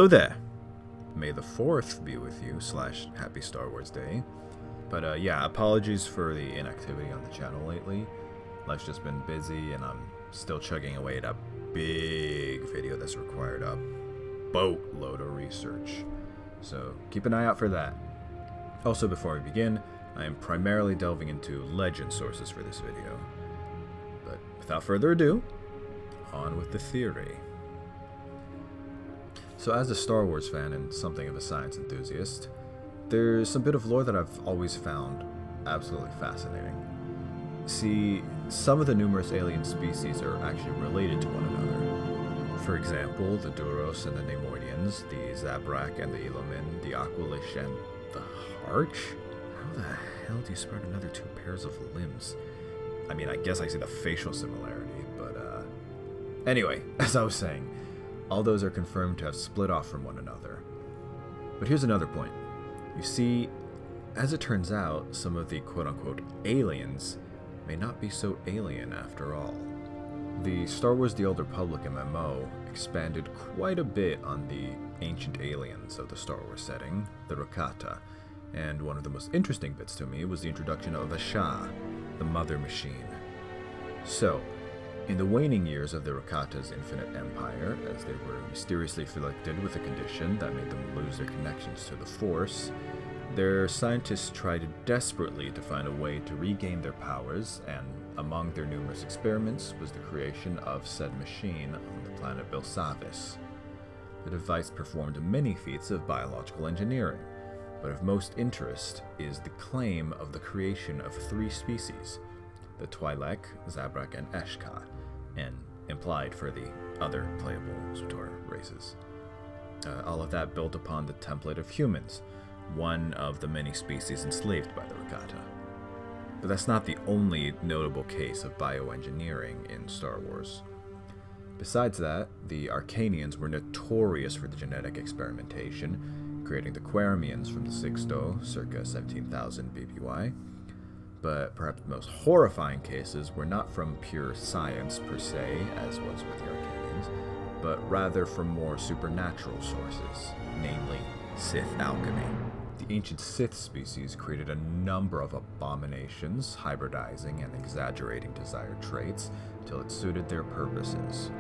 Hello there! May the 4th be with you, / Happy Star Wars Day. But yeah, apologies for the inactivity on the channel lately. Life's just been busy and I'm still chugging away at a big video that's required a boatload of research. So keep an eye out for that. Also, before we begin, I am primarily delving into legend sources for this video. But without further ado, on with the theory. So as a Star Wars fan and something of a science enthusiast, there's a bit of lore that I've always found absolutely fascinating. See, some of the numerous alien species are actually related to one another. For example, the Duros and the Neimoidians, the Zabrak and the Illumin, the Aqualish and the Harch? How the hell do you spread another 2 pairs of limbs? I mean, I guess I see the facial similarity, but anyway, as I was saying, all those are confirmed to have split off from one another. But here's another point. You see, as it turns out, some of the quote-unquote aliens may not be so alien after all. The Star Wars The Old Republic MMO expanded quite a bit on the ancient aliens of the Star Wars setting, the Rakata, and one of the most interesting bits to me was the introduction of Asha, the Mother Machine. So, in the waning years of the Rakata's infinite empire, as they were mysteriously afflicted with a condition that made them lose their connections to the Force, their scientists tried desperately to find a way to regain their powers, and among their numerous experiments was the creation of said machine on the planet Belsavis. The device performed many feats of biological engineering, but of most interest is the claim of the creation of 3 species, the Twi'lek, Zabrak, and Eshka, and implied for the other playable Z'Tor races. All of that built upon the template of humans, one of the many species enslaved by the Rakata. But that's not the only notable case of bioengineering in Star Wars. Besides that, the Arkanians were notorious for the genetic experimentation, creating the Quaramians from the Sixto, circa 17,000 BBY. But perhaps the most horrifying cases were not from pure science per se, as was with the Arkanians, but rather from more supernatural sources, namely Sith alchemy. The ancient Sith species created a number of abominations, hybridizing and exaggerating desired traits till it suited their purposes.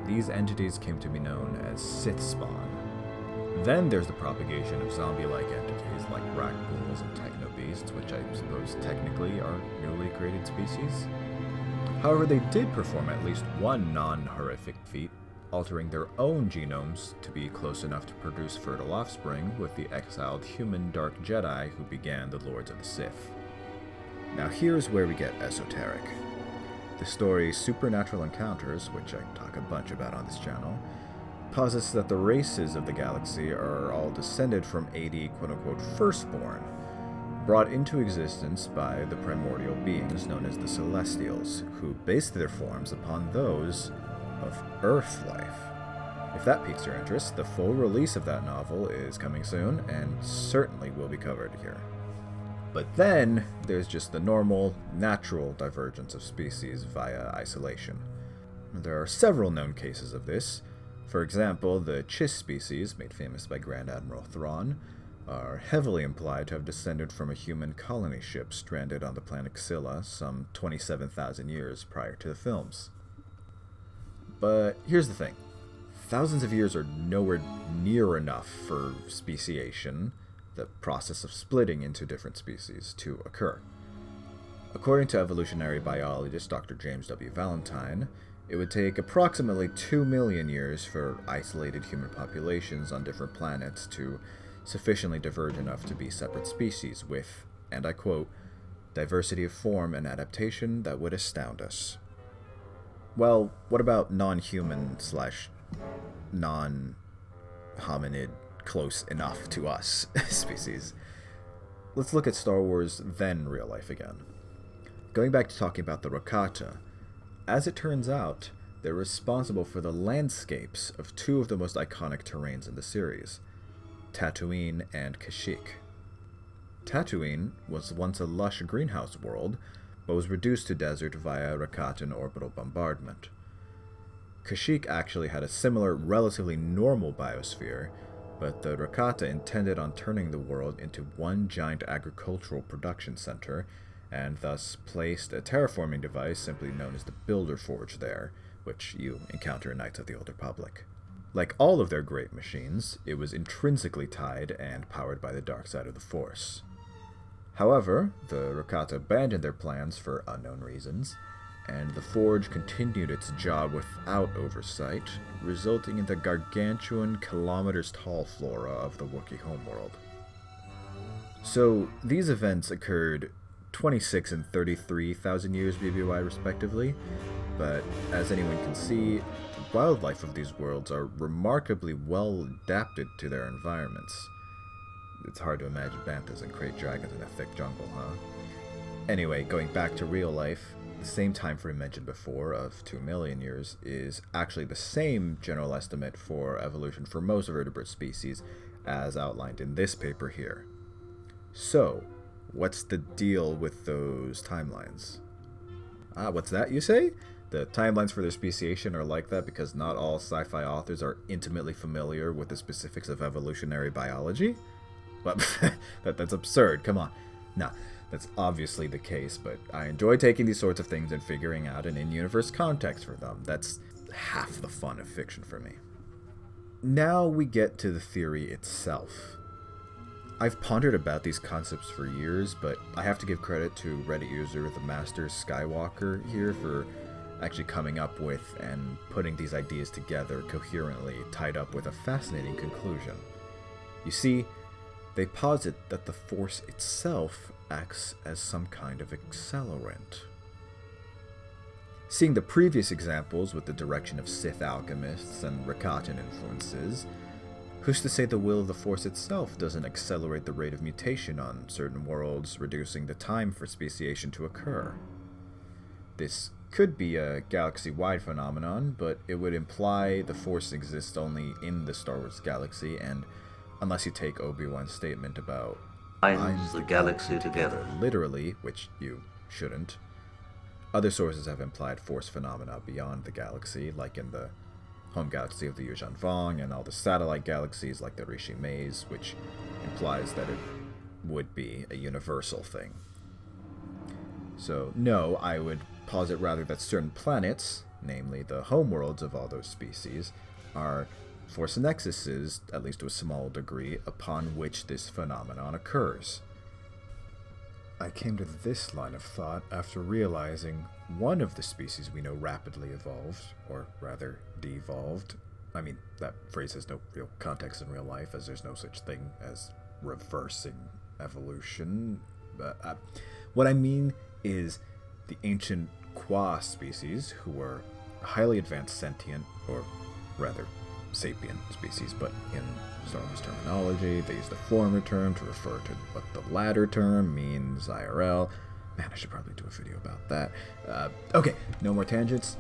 These entities came to be known as Sith spawn. Then there's the propagation of zombie-like entities like Rakghouls and Technobeasts, which I suppose technically are newly created species. However, they did perform at least one non-horrific feat, altering their own genomes to be close enough to produce fertile offspring with the exiled human Dark Jedi who began the Lords of the Sith. Now here's where we get esoteric. The story Supernatural Encounters, which I talk a bunch about on this channel, posits that the races of the galaxy are all descended from 80 quote-unquote firstborn, brought into existence by the primordial beings known as the Celestials, who based their forms upon those of Earth life. If that piques your interest, the full release of that novel is coming soon, and certainly will be covered here. But then, there's just the normal, natural divergence of species via isolation. There are several known cases of this. For example, the Chiss species, made famous by Grand Admiral Thrawn, are heavily implied to have descended from a human colony ship stranded on the planet Xilla some 27,000 years prior to the films. But here's the thing. Thousands of years are nowhere near enough for speciation, the process of splitting into different species, to occur. According to evolutionary biologist Dr. James W. Valentine, it would take approximately 2 million years for isolated human populations on different planets to sufficiently diverge enough to be separate species with, and I quote, diversity of form and adaptation that would astound us. Well, what about non-human / non-hominid close enough to us species? Let's look at Star Wars then real life again. Going back to talking about the Rakata, as it turns out, they're responsible for the landscapes of 2 of the most iconic terrains in the series, Tatooine and Kashyyyk. Tatooine was once a lush greenhouse world, but was reduced to desert via Rakatan orbital bombardment. Kashyyyk actually had a similar, relatively normal biosphere, but the Rakata intended on turning the world into one giant agricultural production center, and thus placed a terraforming device simply known as the Builder Forge there, which you encounter in Knights of the Old Republic. Like all of their great machines, it was intrinsically tied and powered by the dark side of the Force. However, the Rakata abandoned their plans for unknown reasons, and the Forge continued its job without oversight, resulting in the gargantuan, kilometers-tall flora of the Wookiee homeworld. So, these events occurred 26 and 33,000 years BBY respectively, but as anyone can see, the wildlife of these worlds are remarkably well adapted to their environments. It's hard to imagine banthas and krayt dragons in a thick jungle, huh? Anyway, going back to real life, the same time frame mentioned before of 2 million years is actually the same general estimate for evolution for most vertebrate species as outlined in this paper here. So, what's the deal with those timelines? What's that, you say? The timelines for their speciation are like that because not all sci-fi authors are intimately familiar with the specifics of evolutionary biology? Well, that's absurd, come on. Nah, that's obviously the case, but I enjoy taking these sorts of things and figuring out an in-universe context for them. That's half the fun of fiction for me. Now we get to the theory itself. I've pondered about these concepts for years, but I have to give credit to Reddit user The Master Skywalker here for actually coming up with and putting these ideas together coherently, tied up with a fascinating conclusion. You see, they posit that the Force itself acts as some kind of accelerant. Seeing the previous examples with the direction of Sith alchemists and Rakatan influences, who's to say the will of the Force itself doesn't accelerate the rate of mutation on certain worlds, reducing the time for speciation to occur? This could be a galaxy-wide phenomenon, but it would imply the Force exists only in the Star Wars galaxy, and unless you take Obi-Wan's statement about binds the galaxy together literally, which you shouldn't. Other sources have implied Force phenomena beyond the galaxy, like in the home galaxy of the Yuuzhan Vong and all the satellite galaxies like the Rishi Maze, which implies that it would be a universal thing. So no, I would posit rather that certain planets, namely the homeworlds of all those species, are Force nexuses, at least to a small degree, upon which this phenomenon occurs. I came to this line of thought after realizing one of the species we know rapidly evolved, or rather devolved. I mean, that phrase has no real context in real life, as there's no such thing as reversing evolution. But what I mean is the ancient Qua species, who were highly advanced sentient, or rather sapient species, but in Star Wars terminology, they use the former term to refer to what the latter term means IRL. Man, I should probably do a video about that. Okay, no more tangents.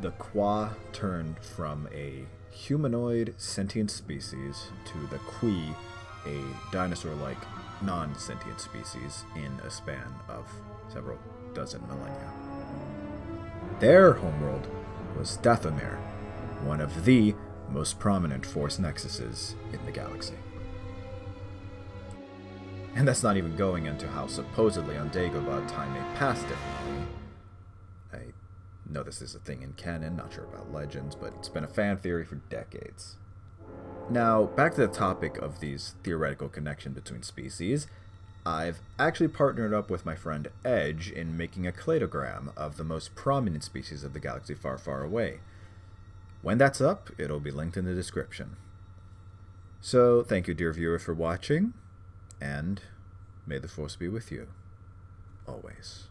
The Qua turned from a humanoid sentient species to the Qui, a dinosaur-like non-sentient species, in a span of several dozen millennia. Their homeworld was Dathomir, one of the most prominent Force nexuses in the galaxy. And that's not even going into how supposedly on Dagobah time may pass differently. I know this is a thing in canon, not sure about legends, but it's been a fan theory for decades. Now, back to the topic of these theoretical connections between species, I've actually partnered up with my friend Edge in making a cladogram of the most prominent species of the galaxy far, far away. When that's up, it'll be linked in the description. So, thank you, dear viewer, for watching, and may the Force be with you, always.